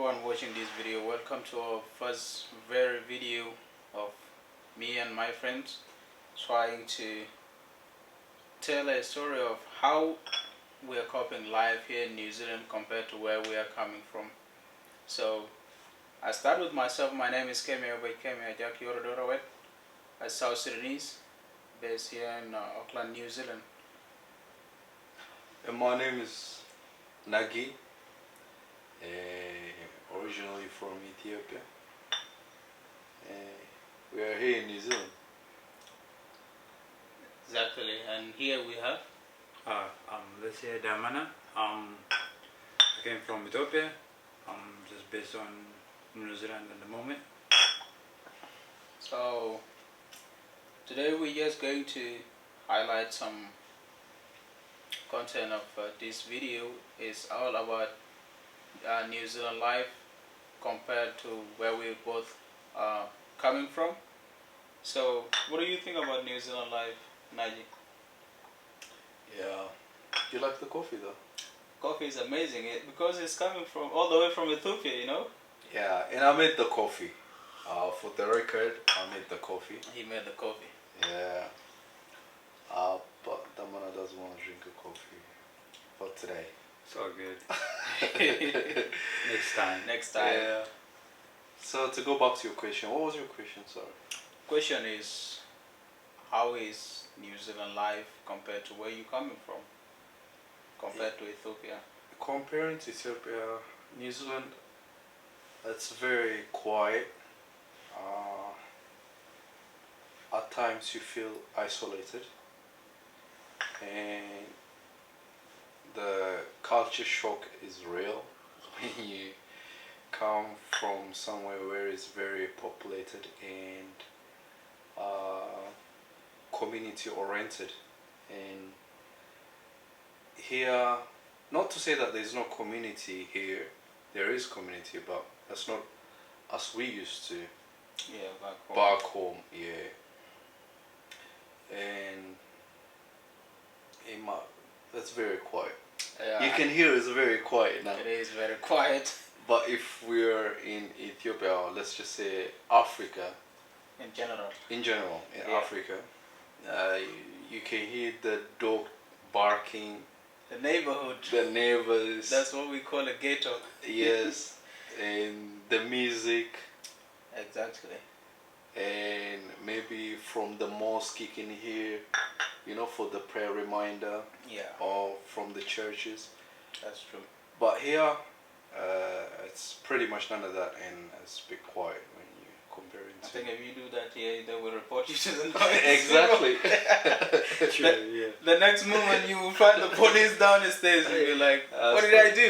everyone watching this video. Welcome to our first very video of me and my friends trying to tell a story of how we are coping life here in New Zealand compared to where we are coming from. So I start with myself. My name is Kemi Kemi Ajaki Yorodorowet, a South Sudanese based here in Auckland, New Zealand. And my name is Nagi, originally from Ethiopia. We are here in New Zealand. Exactly, and here we have Let's say Damana. I came from Ethiopia. I'm just based on New Zealand at the moment. So today we're just going to highlight some content of this video. Is all about New Zealand life compared to where we both coming from. So what do you think about New Zealand life, Naji? Yeah. You like the coffee though? Coffee is amazing because it's coming from all the way from Ethiopia, you know? Yeah, and I made the coffee. For the record, I made the coffee. He made the coffee. Yeah. But Damana doesn't want to drink a coffee for today. It's all good. Next time. Next time. Yeah. So to go back to your question, what was your question? Sorry. Question is, how is New Zealand life compared to where you coming from? Compared to Ethiopia? Comparing to Ethiopia, New Zealand, it's very quiet. At times you feel isolated, and the culture shock is real when you come from somewhere where it's very populated and community oriented. And here, not to say that there's no community here, there is community, but that's not as we used to Yeah, back home. Yeah. And that's very quiet. Yeah, You can hear it's very quiet now. it is very quiet But if we're in Ethiopia, or let's just say Africa, in general. in general, in Yeah. Africa, you can hear the dog barking, The neighborhood. the neighbors. That's what we call a ghetto. Yes, and the music, Exactly. and maybe from the mosque you can hear, for the prayer reminder, Yeah, or from the churches. that's true. But here, it's pretty much none of that, and it's a bit quiet when you compare it I to. think if you do that here, they will report you to the noise. Exactly. True, yeah. The next moment you will find the police down the stairs and be like, what did I do?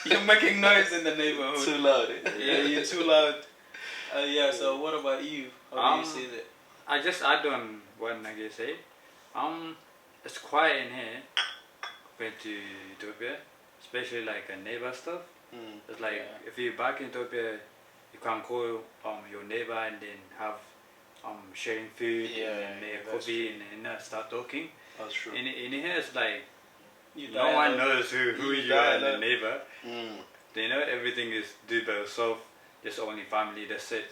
You're making noise in the neighborhood. Too loud. Yeah, you're too loud. Yeah, so what about you? How do you see that? I just add on what Nagi said. It's quiet in here compared to Ethiopia, especially like neighbor stuff. Mm. It's like Yeah. if you're back in Ethiopia, you can call your neighbor and then have sharing food Yeah, and then make that's coffee true. and start talking. That's true. In here, it's like You no die one alone. knows who You you are die and the alone. neighbor. Mm. They know everything is do by yourself. Just only family. That's it.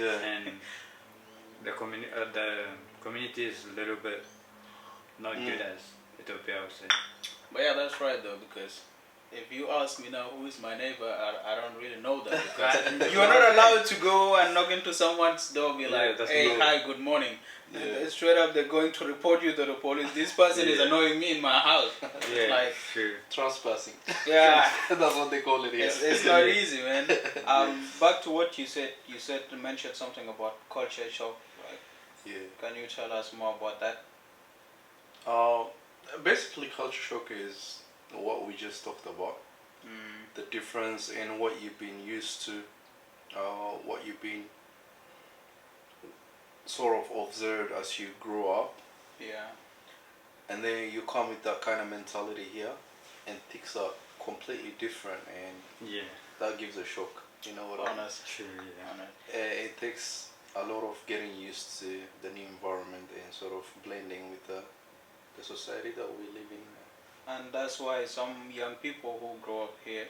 Yeah. And the community is a little bit not good as Ethiopia, I would say. But yeah, that's right though, because if you ask me now who is my neighbor, I don't really know that. Because you are not allowed to go and knock into someone's door and be Yeah, like, that's hey, no- hi, good morning. Yeah. Straight up, they're going to report you to the police. This person is Yeah. annoying me in my house. Yeah, Like, true. Trespassing. yeah, That's what they call it here. it's not easy, man. Back to what you said. You mentioned something about culture shock. Right? Yeah. Can you tell us more about that? Basically, culture shock is what we just talked about. Mm, The difference in what you've been used to, what you've been sort of observed as you grow up, yeah, and then you come with that kind of mentality here, and things are completely different, and Yeah, that gives a shock. You know what I mean? honest, true. Yeah. honest. It takes a lot of getting used to the new environment and sort of blending with the society that we live in. And that's why some young people who grow up here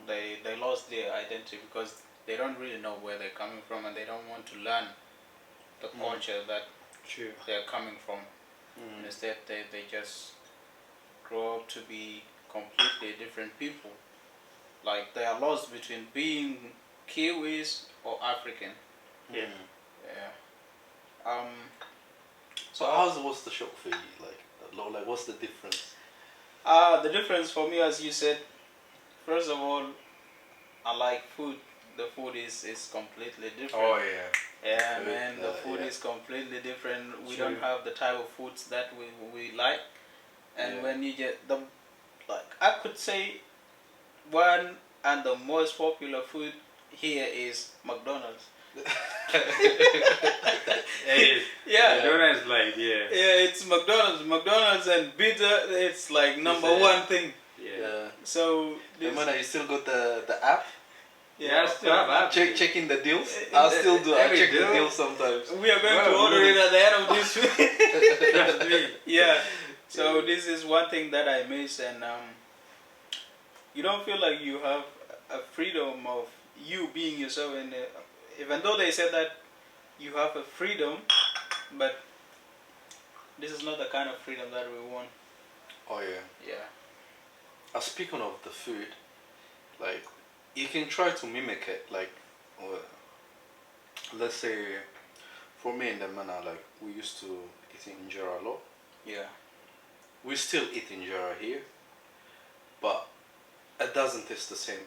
They lost their identity because they don't really know where they're coming from, and they don't want to learn the culture that True. they're coming from. Instead, they just grow up to be completely different people. Like they are lost between being Kiwis or African. Yeah. Yeah. So how was the shock for you? Like what's the difference? The difference for me, as you said, first of all, I like food. The food is completely different. Oh yeah. Yeah, Food, man, the food yeah. is completely different. We True. don't have the type of foods that we like. And Yeah. when you get the, like, I could say one and the most popular food here is McDonald's. Hey, Yeah. McDonald's like Yeah, it's McDonald's and pizza. It's like number It's, one thing. yeah. So Hey, this, man, you still got the app? Yeah, I still have apps. Checking the deals? I still do. I Every check the deal. deals sometimes. we are going to Well, order it at the end of this week. Trust me. Yeah. So Yeah. this is one thing that I miss, and you don't feel like you have a freedom of you being yourself. And even though they said that you have a freedom, but this is not the kind of freedom that we want. Oh yeah. Yeah. Speaking of the food, like you can try to mimic it. Like, let's say, for me in the manner, like we used to eat injera a lot. Yeah. We still eat injera here, but it doesn't taste the same.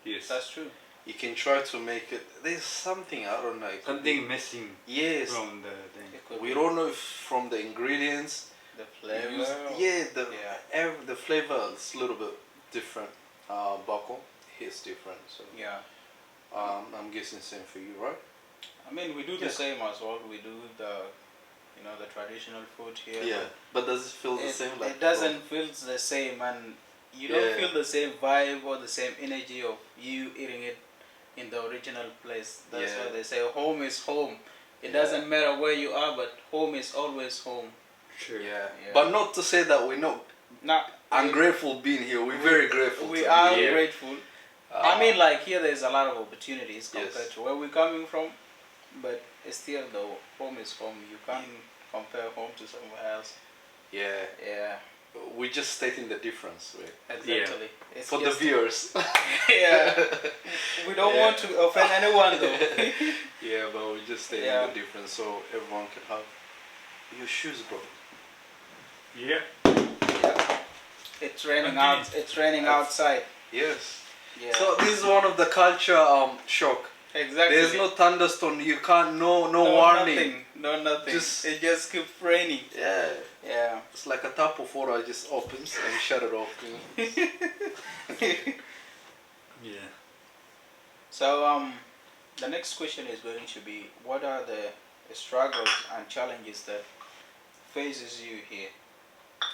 Yes. That's true. You can try to make it. There's something I don't know. it could Something be- missing Yes. from the thing. It could We be don't know if from the ingredients. the you flavor. use- yeah, Yeah. the flavor is a little bit different. Back home, here's different. So Yeah. I'm guessing same for you, right? I mean, we do the Yeah. same as well. We do the traditional food here. Yeah. But does it feel the It, same? Like it doesn't feel the same, and you don't Yeah. feel the same vibe or the same energy of you eating it in the original place. That's Yeah. why they say home is home. It Yeah. doesn't matter where you are, but home is always home. True. Yeah. Yeah. But not to say that we're not Now, ungrateful being here. We're very grateful. We to be are here. grateful. I mean, like here, there's a lot of opportunities compared Yes. to where we're coming from, but it's still though, home is home. You can't compare home to somewhere else. Yeah. Yeah, We're just stating the difference, right? exactly. It's For the just- viewers. Yeah, we don't Yeah. want to offend anyone though. Yeah, but we're just stating Yeah. the difference so everyone can have your shoes, bro. Yeah. It's raining Okay. out. It's raining outside. Yes. Yeah. So this is one of the culture shock. exactly. There's no thunderstorm. You can't no warning. Nothing. No nothing. Just- it just keeps raining. Yeah. Yeah. It's like a tap of water just opens and shut it off. You know? Yeah. So the next question is going to be: what are the struggles and challenges that faces you here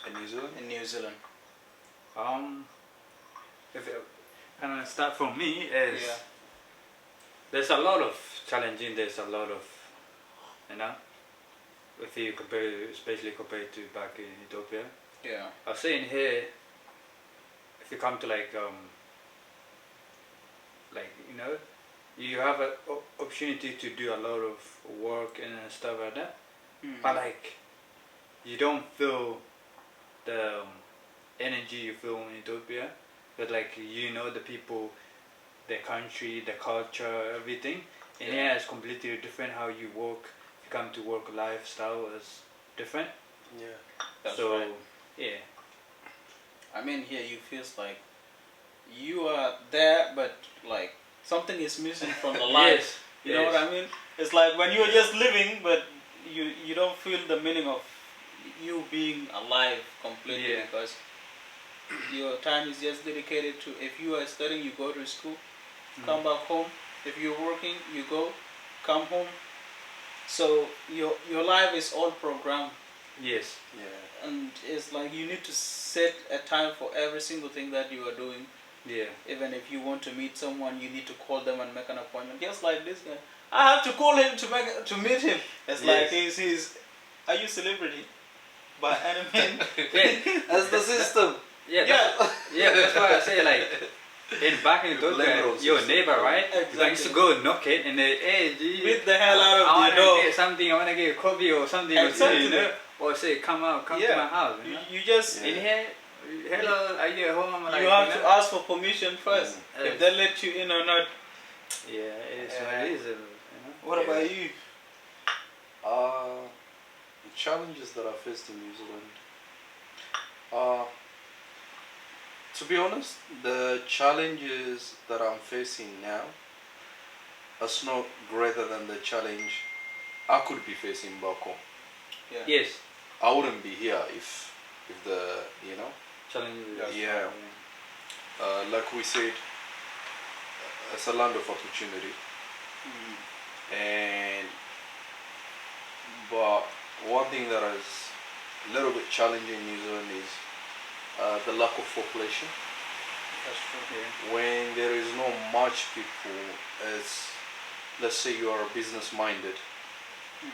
In New Zealand? in New Zealand? If it, can I start from me? Is Yeah. there's a lot of challenging. There's a lot of, if you compare, especially compared to back in Ethiopia. Yeah. I was saying here, if you come to you have an opportunity to do a lot of work and stuff like that, but you don't feel the energy you feel in Ethiopia, but the people, the country, the culture, everything, and Yeah. yeah, it's completely different how you work. If you come to work, lifestyle is different. Yeah. That's so right. yeah, I mean, here you feels like you are there, but like something is missing from the life. yes, You know what I mean? It's like when you're just living, but you don't feel the meaning of you being alive completely, Yeah. because your time is just dedicated to, if you are studying, you go to school, come back home. If you're working, you go, come home. So your life is all programmed, Yes, Yeah. and it's like you need to set a time for every single thing that you are doing. yeah, Even if you want to meet someone, you need to call them and make an appointment. Just like this guy, I have to call him to meet him. It's like he's are you celebrity by any means? yeah, That's the system. yeah, Yeah. yeah. That's why I say back in You blame it Ethiopia, on your system. neighbor, right? Exactly. I used to go knock it and then, hey, G, Beat the hell out of I the wanna door. get something, I want to get coffee or something, or Exactly. you know? Or say, come to Yeah. my house, you know? You just Yeah. In here, hello, are you at home? Like, you have know? to ask for permission first. Mm. If they let you in or not. Yeah, it's what Yeah. it is, you know? What Yeah. about you? The challenges that I faced in New Zealand. To be honest, the challenges that I'm facing now is not greater than the challenge I could be facing back home. Yeah. Yes, I wouldn't be here if the challenges. That's Yeah. Like we said, it's a land of opportunity. And but one thing that is a little bit challenging in New Zealand is the lack of population. That's true. Yeah. When there is not much people, it's, let's say you are business minded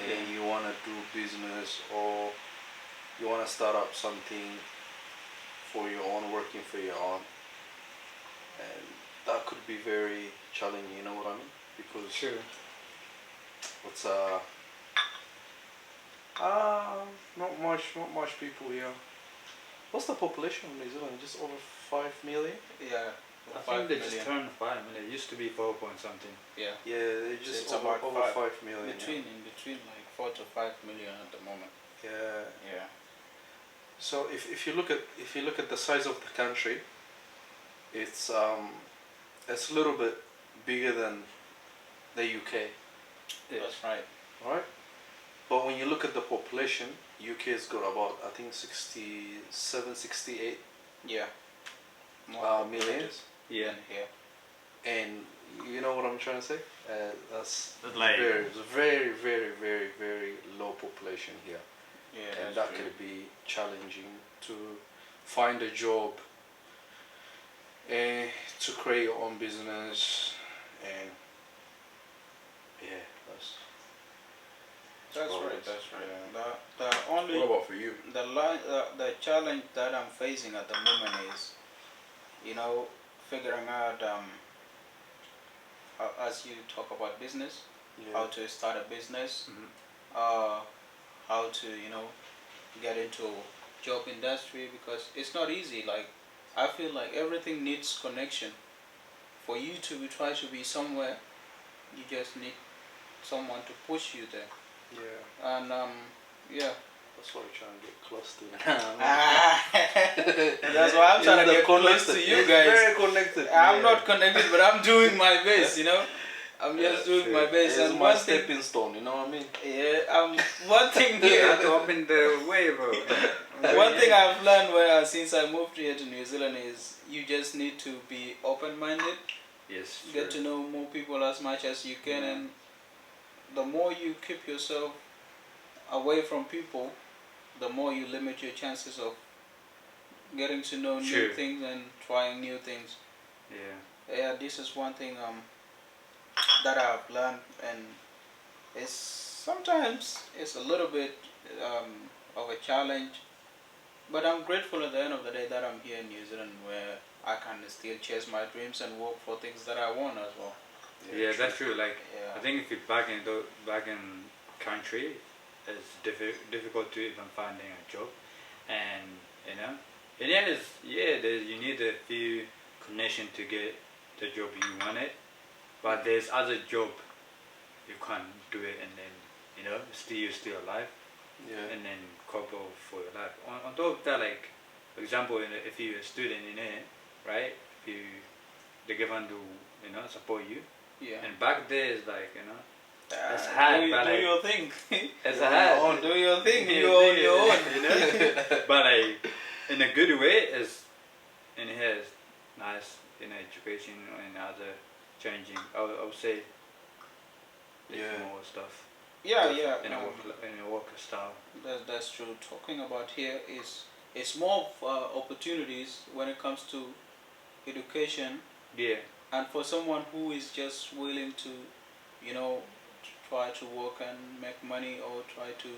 and you want to do business or you want to start up something for your own, working for your own, and that could be very challenging, you know what I mean? Because Sure. it's not much people here. What's the population of New Zealand? Just over 5 million? Yeah. I 5 think they just million. turned 5 million. It used to be 4 point something. Yeah. Yeah, they just it's over, about over five. 5 million. In between like 4 to 5 million at the moment. Yeah. Yeah. So if you look at the size of the country, it's a little bit bigger than the UK, That's right. right? But when you look at the population, UK's got about I think 67, 68 Yeah. millions. Yeah. than here. And you know what I'm trying to say? That's That's like- it's a very, very, very, very low population here. Yeah. And that's that true. could be challenging to find a job and to create your own business, and yeah, That's Well, right. it's- That's right. yeah. The only about for you? the challenge that I'm facing at the moment is, figuring out as you talk about business, how to start a business, Mhm. how to get into job industry, because it's not easy. Like, I feel like everything needs connection. For you to try to be somewhere, you just need someone to push you there. Yeah, And yeah. that's why I'm trying to get close to it. That's why I'm trying to get close to you guys. Very connected. I'm not connected, but I'm doing my best, I'm just doing my best. It's And my one thing, stepping stone, you know what I mean? yeah, one thing You here, have to open the way, bro. one thing I've learned since I moved here to New Zealand is you just need to be open-minded, Yes, get to know more people as much as you can, and the more you keep yourself away from people, the more you limit your chances of getting to know new Sure. things and trying new things. Yeah. Yeah, this is one thing that I've learned, and sometimes it's a little bit of a challenge, but I'm grateful at the end of the day that I'm here in New Zealand, where I can still chase my dreams and work for things that I want as well. Yeah, that's true. Like, Yeah. I think if you're back in country, it's difficult to even finding a job, and in the end is you need a few connection to get the job you wanted, but there's other job you can't do it, and then you're still alive, Yeah. and then cope up for your life. On top of that, like for example, if you're a student in it, right? The government do support you, Yeah. and back there is like it's Uh, hard, do, but do like your thing. it's You're on hard. your own. Do your thing. Yeah, You're on do your it. own. But like in a good way, is in here is nice in education and other changing. I would say it's Yeah. more stuff Yeah. in a work style. That's true. Talking about here it's more of opportunities when it comes to education, Yeah, and for someone who is just willing to, try to work and make money, or try to,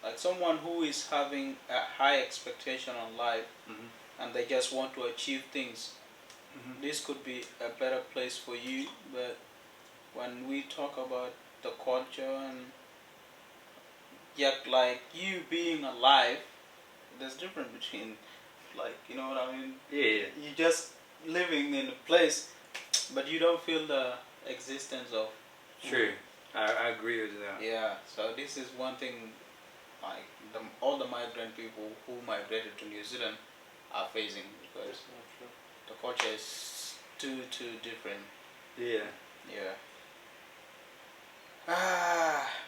like, someone who is having a high expectation on life, mm-hmm. and they just want to achieve things. this could be a better place for you. But when we talk about the culture and yet like you being alive, there's difference between, like, you know what I mean. Yeah. You just living in a place, but you don't feel the existence of. True. I agree with that. Yeah. So this is one thing, like all the migrant people who migrated to New Zealand are facing, because the culture is too different. Yeah. Yeah.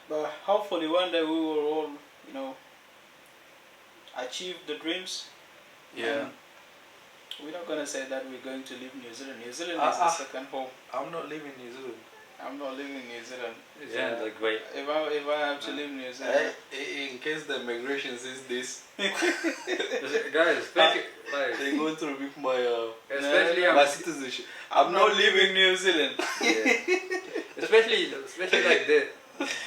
But hopefully one day we will all, you know, achieve the dreams. Yeah. And we're not gonna say that we're going to leave New Zealand. New Zealand is Ah, a ah. second home. I'm not leaving New Zealand. I'm not leaving New Zealand. Yeah, like great. If I have to leave New Zealand, In case the immigration sees this, Guys, especially like, they're going to revoke my especially my citizenship. I'm not leaving New Zealand. yeah. especially like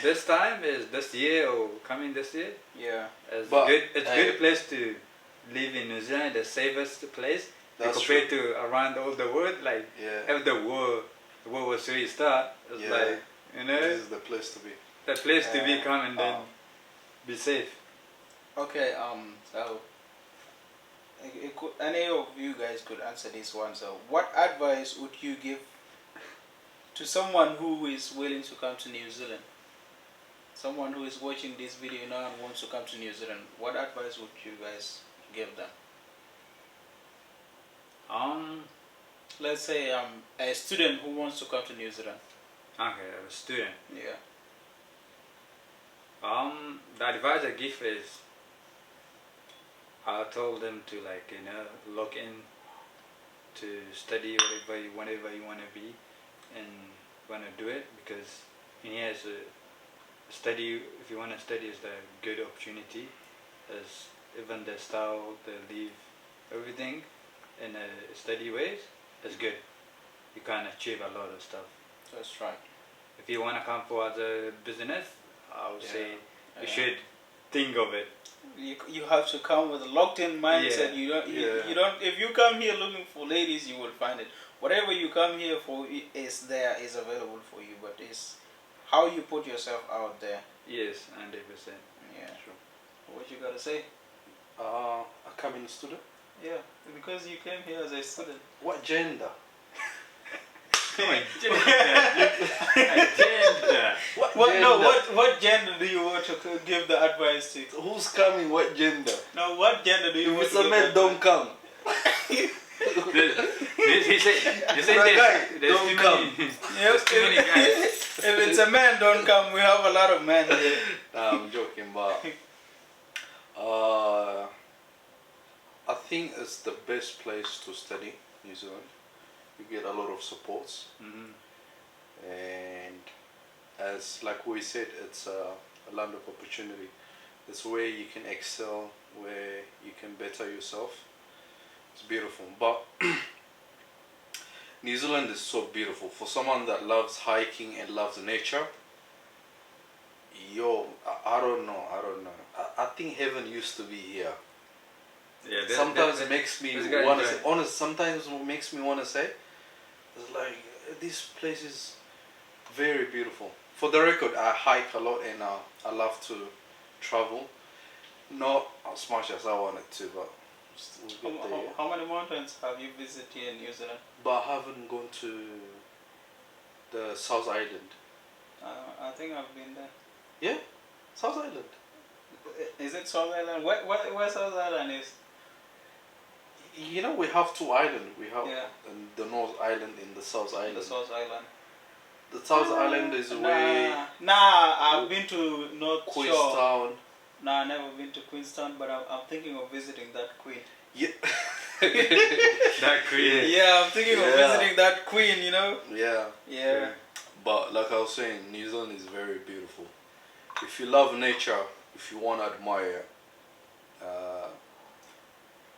this time is this year or coming this year. Yeah. It's But, good. It's hey, good place to live in New Zealand. The safest place That's compared to around all the world. Like Yeah. if the World War III start, it's Yeah. like, you know, This is the place to be. the place to be come and then um, be safe. Okay. So any of you guys could answer this one. So, what advice would you give to someone who is willing to come to New Zealand? Someone who is watching this video now and wants to come to New Zealand. What advice would you guys give them? Let's say a student who wants to come to New Zealand. Okay, a student. Yeah. The advice I give is, I told them to, like, you know, look in to study whatever you want to be and want to do it, because in here is a study. If you want to study, is a good opportunity. As even the style they live, everything in a study ways is good. You can achieve a lot of stuff. That's right. If you want to come for other business, I would say you Yeah. should think of it. You have to come with a locked-in mindset. Yeah. You don't. Yeah. You don't. If you come here looking for ladies, you will find it. Whatever you come here for is available for you. But it's how you put yourself out there. Yes, 100%. Yeah. Sure. What you gotta say? A coming student. Yeah. Because you came here as a student. What gender? Agenda. What? gender? No. What gender do you want to give the advice to? Who's coming? What gender? No. What gender do you If want it's to a give man, advice? don't come. He said For a guy, there's don't too come. many. Yep. There's too many guys. If it's a man, don't come. We have a lot of men here. I'm joking, but I think it's the best place to study, New Zealand. You get a lot of supports, and as like we said, it's a land of opportunity. It's where you can excel, where you can better yourself. It's beautiful, but New Zealand is so beautiful. For someone that loves hiking and loves nature, I don't know. I think heaven used to be here. Yeah, Sometimes it makes me this guy want to enjoy say, it. honest. Sometimes it makes me want to say, it's like this place is very beautiful. For the record, I hike a lot and I love to travel. Not as much as I wanted to, but we'll get there. How many mountains have you visited here in New Zealand? But I haven't gone to the South Island. I think I've been there. Yeah, South Island. Is it South Island? Where South Island is? You know, we have two islands. We have Yeah. the North Island and the South Island. The South Island. The South Island is where Nah, I've been to North Shore. Queenstown. Nah, I've never been to Queenstown, but I'm thinking of visiting that queen. Yeah. That queen. Yeah, I'm thinking of Yeah. visiting that queen, you know? Yeah. Yeah. But like I was saying, New Zealand is very beautiful. If you love nature, if you want to admire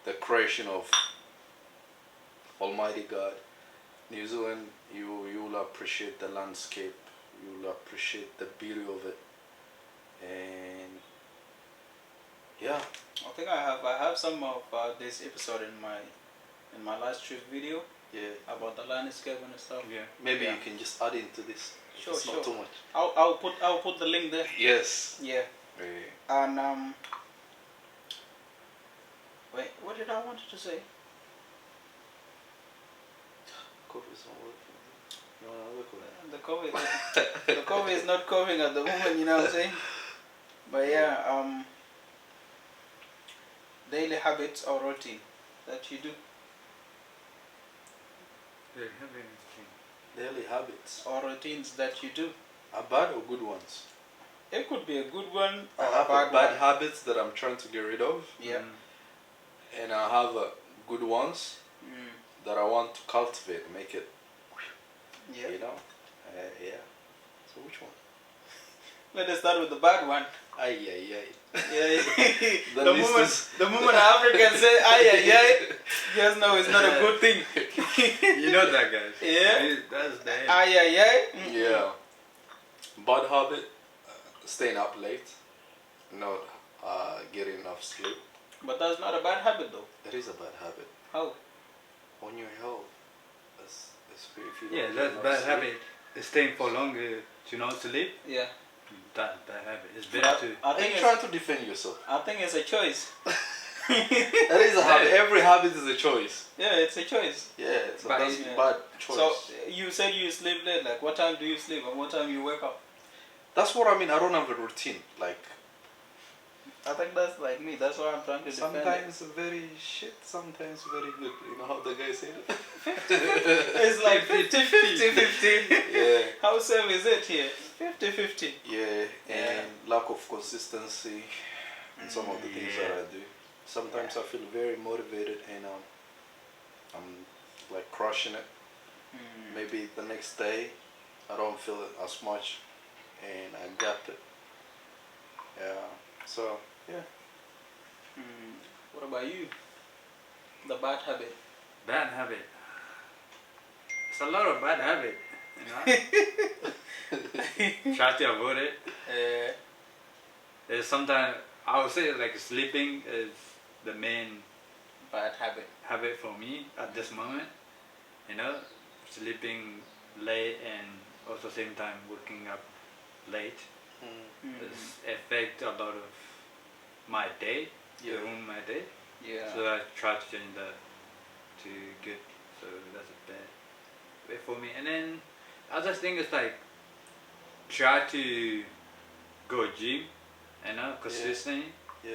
the creation of Almighty God, New Zealand, you will appreciate the landscape. You will appreciate the beauty of it, and yeah. I think I have some of this episode in my last trip video. Yeah. about the landscape and stuff. Yeah. Maybe Yeah. you can just add into this. If Sure, it's sure. not too much. I'll put the link there. Yes. Yeah. Yeah. And wait, what did I want to say? Coffee's not working. You wanna look at it? The COVID, the COVID is not coming at the moment. You know what I'm saying? But yeah, daily habits or routine that you do, They have anything. Daily habits. or routines that you do. Are bad or good ones? It could be a good one I or have a bad bad one. habits that I'm trying to get rid of, Yeah. and I have good ones Mm. that I want to cultivate, make it, Yeah. you know? Yeah. So which one? Let us start with the bad one. Ay, ay, ay. Yeah. The the list moment is- the moment Africans say ay ay ay, just know it's not a good thing. You know that, guys. Yeah. That's the end. Ay ay ay. Mm-mm. Yeah. Bad habit, staying up late, not getting enough sleep. But that's not a bad habit though. It is a bad habit. How? On your health. It's if you Yeah, don't get that's enough bad sleep. habit. Staying for longer to not sleep. Yeah. That's bad habit. It's But better to. I Are think you it's, trying to defend yourself? I think it's a choice. That is a habit. Every habit is a choice. Yeah, it's a choice. Yeah, so But that's yeah. bad choice. So you said you sleep late. Like, what time do you sleep and what time you wake up? That's what I mean. I don't have a routine. Like I think that's like me. That's why I'm trying to defend it. sometimes very shit, sometimes very good. You know how the guy said it? It's like 50-50. Yeah, How safe is it here? 50-50. yeah, and lack of consistency in some of the things that I do. Sometimes I feel very motivated and I'm like crushing it. Maybe the next day I don't feel it as much and I got it. Yeah. So yeah. What about you? The bad habit. Bad habit. It's a lot of bad habit. You know? Try to avoid it. There's sometimes I would say like sleeping is the main Bad habit. habit for me at this moment. You know, sleeping late and also same time waking up late. It's affect a lot of my day. Yeah. Ruin my day. Yeah. So I try to change that to good. So that's a bad way for me. And then other thing is like try to go gym, you know, consistently. Yeah.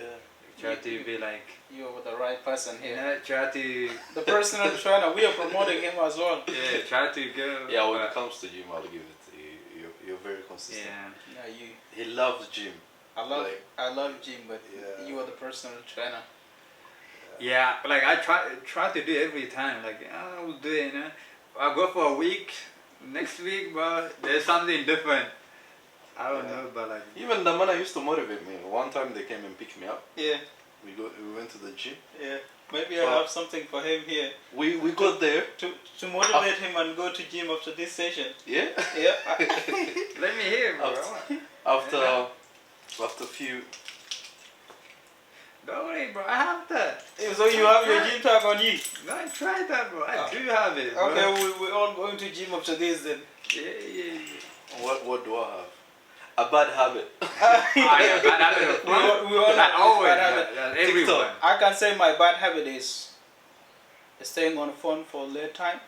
Try to be like, You're with the right person you here. know, try to The personal trainer, we are promoting him as well. yeah, try to go. Yeah, when but- it comes to gym, I'll give it to you. You're very consistent. yeah. Yeah, you. He loves gym. I love gym, but Yeah. you are the personal trainer. Yeah, like I try to do it every time. Like I will do it, you know. I go for a week, next week, but there's something different. I don't Yeah. know, but like Even the man used to motivate me. One time they came and picked me up. Yeah, We went to the gym. yeah. Maybe I Well- have something for him here We got there. to motivate him and go to gym after this session. Yeah. Yeah. let me hear, bro. After few. Don't worry, bro. I have that. So you have your gym tag on you. No, I tried that, bro. I do have it. Bro. Okay, we're all going to gym after this then. Yeah. What do I have? A bad habit. Yeah, bad habit of We all That have always, bad habit. that everyone. I can say my bad habit is staying on the phone for late time.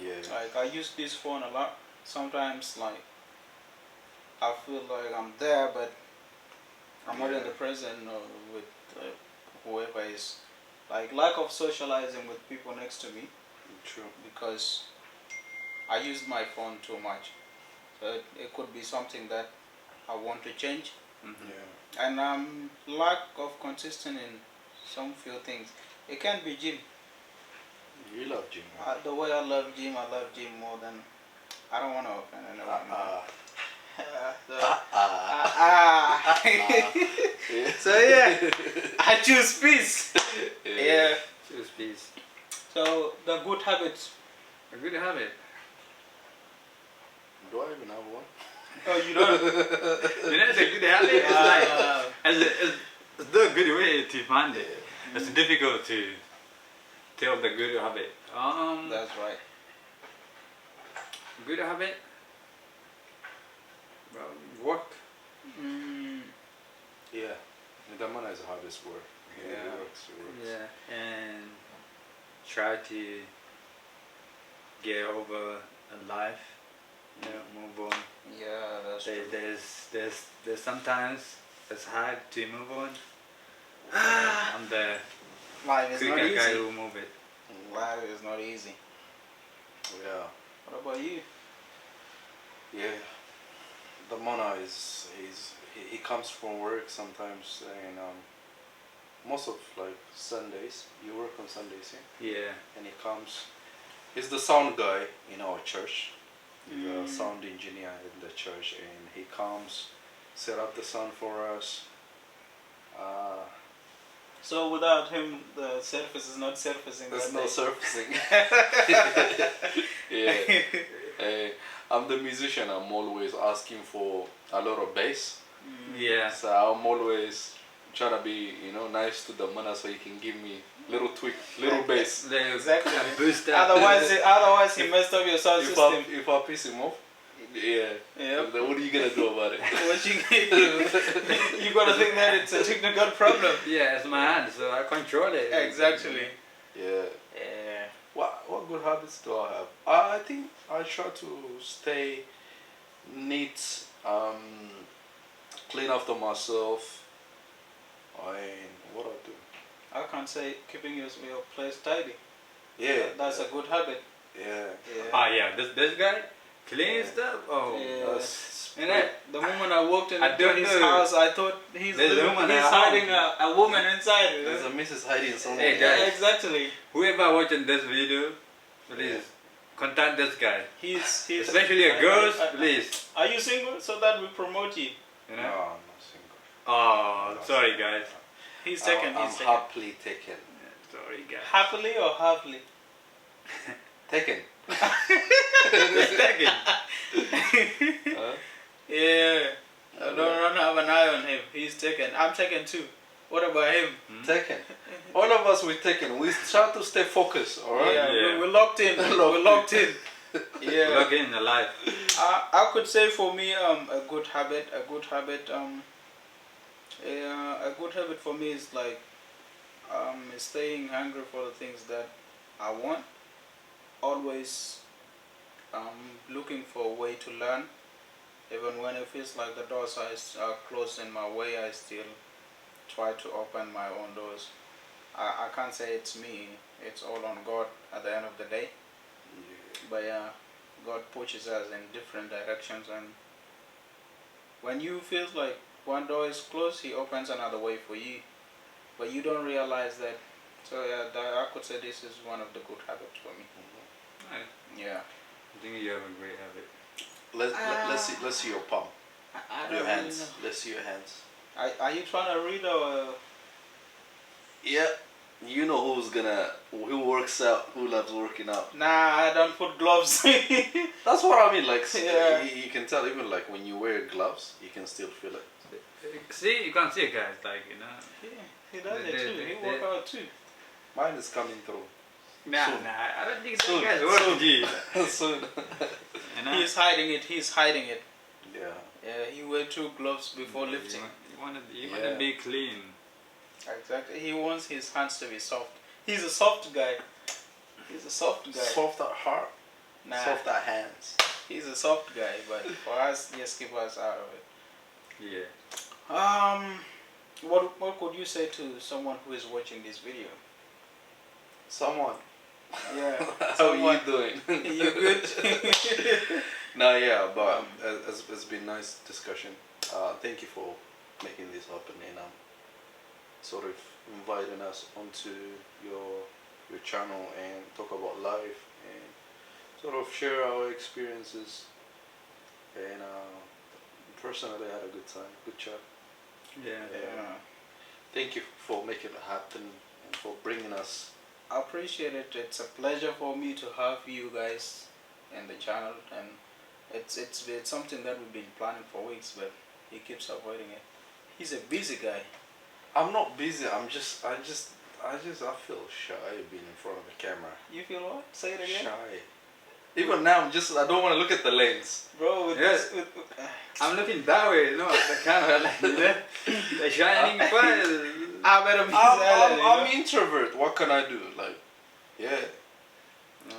Yeah. Like I use this phone a lot. Sometimes like I feel like I'm there, but I'm not in the present with whoever is. Like lack of socializing with people next to me True. because I use my phone too much. So it could be something that I want to change. Yeah. And lack of consistency in some few things. It can be gym. You love gym. Man. The way I love gym more than I don't want to offend anyone. Yeah. So yeah, I choose peace. Yeah. Choose peace. So the good habits. A good habit. Do I even have one? Oh, you don't. You know, it's a good habit. It's like it's the good way to find it. It's difficult to tell the good habit. That's right. Good habit. Well, work. Mm, Yeah, the mana is the hardest work. Yeah, Yeah. it works. It works. Yeah, and try to get over a life. Move on. yeah, that's true. There's sometimes it's hard to move on. I'm the Life is not quicker guy easy. who move it. Life is not easy. Yeah, What about you? yeah. The mana is he comes from work sometimes, and most of like Sundays. You work on Sundays, yeah? Yeah. And he comes. He's the sound guy in our church. He's Mm. a sound engineer in the church, and he comes, set up the sound for us. So without him, the surface is not surfacing. There's that no day. surfacing. Yeah. I'm the musician. I'm always asking for a lot of bass. Mm. Yeah. So I'm always trying to be, nice to the mana so he can give me little tweak, little bass. Exactly. Boost that. Otherwise he messed up your sound system. If I piss him off, yeah. Yep. Then what are you gonna do about it? What you gotta think that it's a technical problem. Yeah, it's my hand, so I control it. Exactly. Yeah. Yeah. What good habits do I have? I think I try to stay neat, clean after myself, and what I do. I can't say keeping your place tidy. Yeah. That's a good habit. Yeah. Yeah. This guy clean stuff. Oh, Yeah. That's And the moment I walked I into don't his know. house, I thought he's There's a woman at hiding home. a woman inside. There's a Mrs. hiding somewhere. Hey, guys. Yeah, exactly. whoever watching this video, please contact this guy. He's Especially a girls, please. Are you single? So that we promote you. You No, know? I'm not single. Oh, sorry guys. He's taken. I'm He's taken. happily taken. Sorry guys. Happily or happily? Taken. It's taken. Huh? Yeah. I don't have an eye on him. He's taken. I'm taken too. What about him? Taken. All of us we taken. We try to stay focused. All right. Yeah, Yeah. we're locked in. We're locked in. Yeah. Log in the life. I could say for me, a good habit, a good habit for me is like, staying hungry for the things that I want. Always, looking for a way to learn. Even when it feels like the doors are closed in my way, I still try to open my own doors. I can't say it's me. It's all on God at the end of the day. But yeah, God pushes us in different directions, and when you feel like one door is closed, He opens another way for you, but you don't realize that. So yeah, I could say this is one of the good habits for me. Nice. Yeah. I think you have a great habit. Let's see your palm. I don't Your really hands. know. Let's see your hands. Are you trying to read or? Yeah. You know who works out, who loves working out. Nah, I don't put gloves. That's what I mean. Like, Yeah. you can tell even like when you wear gloves, you can still feel it. See, you can see guys, like, Yeah, he does it too. He work out too. Mine is coming through. Nah, Soon. I don't think Soon. that guys work, G. Soon. He's hiding it. He's hiding it. Yeah. Yeah, he wear 2 gloves before lifting. You wanna Yeah. be clean. Exactly. He wants his hands to be soft. He's a soft guy. He's a soft guy. Soft at heart, Nah, soft at hands. he's a soft guy, but for us, just keep us out of it. Yeah. What could you say to someone who is watching this video? Someone. Yeah. How are you someone. doing? You good? No, yeah, but it's been nice discussion. Thank you for making this happen and sort of inviting us onto your channel and talk about life and sort of share our experiences. And personally, I had a good time, good chat. Yeah. Yeah. Thank you for making it happen and for bringing us. I appreciate it. It's a pleasure for me to have you guys in the channel, and it's something that we've been planning for weeks, but he keeps avoiding it. He's a busy guy. I'm not busy. I feel shy being in front of the camera. You feel what? Say it again. Shy. Even now, I don't want to look at the lens. Bro, with Yes. this, I'm looking that way, no, the camera, like, you know, the shining part. I better be silent, you I'm know? introvert. What can I do? Like, yeah.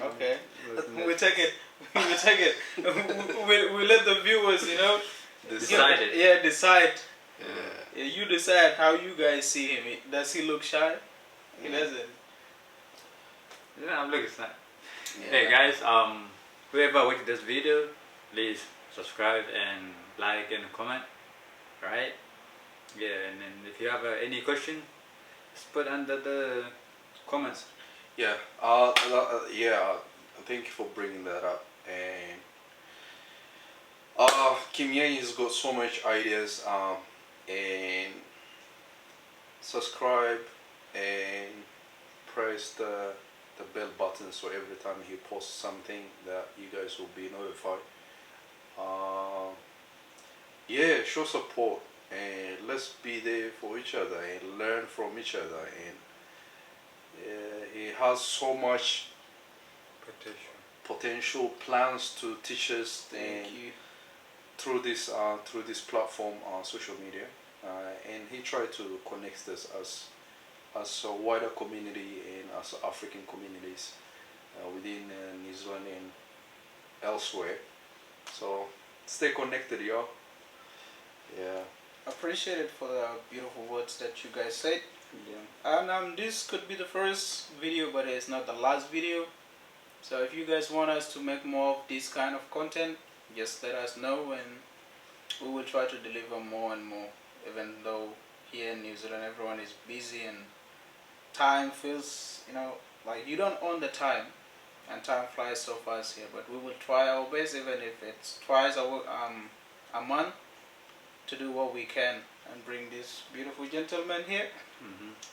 Okay. We take it. We take it. We let the viewers, you know, Decide it. Yeah, decide. Yeah. Yeah, you decide how you guys see him. Does he look shy? He doesn't. Yeah, I'm looking sad. Yeah. Hey guys, whoever watched this video, please subscribe and like and comment, right? Yeah, and then if you have any question, just put under the comments. Yeah. Yeah. Thank you for bringing that up. And Kim Yang has got so much ideas. And subscribe and press the bell button so every time he posts something that you guys will be notified. Yeah, show support and let's be there for each other and learn from each other. And he has so much potential plans to teach us and Thank you. through this platform on social media, and he tried to connect us as a wider community and as African communities within New Zealand and elsewhere. So stay connected, y'all. Yeah. Appreciate it for the beautiful words that you guys said. Yeah. And this could be the first video, but it's not the last video. So if you guys want us to make more of this kind of content, just let us know and we will try to deliver more and more. Even though here in New Zealand everyone is busy and time feels, you know, like you don't own the time and time flies so fast here. But we will try our best, even if it's twice a month, to do what we can and bring this beautiful gentleman here.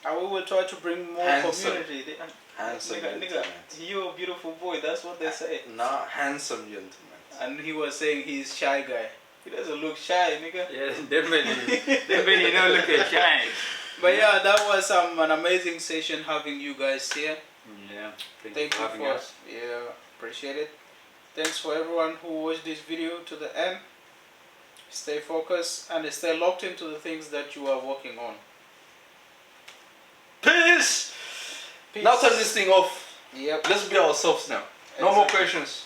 And we will try to bring more Handsome. community. Handsome Nigga, gentleman. you're a beautiful boy. That's what they say. Nah, handsome gentleman. And he was saying he's shy guy. He doesn't look shy, nigga. Yeah, definitely you don't look at shine. But yeah, that was an amazing session having you guys here. Yeah, thank Thank you you for having for us. yeah, appreciate it. Thanks for everyone who watched this video to the end. Stay focused and stay locked into the things that you are working on. Peace. Peace. Now turn this thing off. Yep. Let's be ourselves now. No more questions.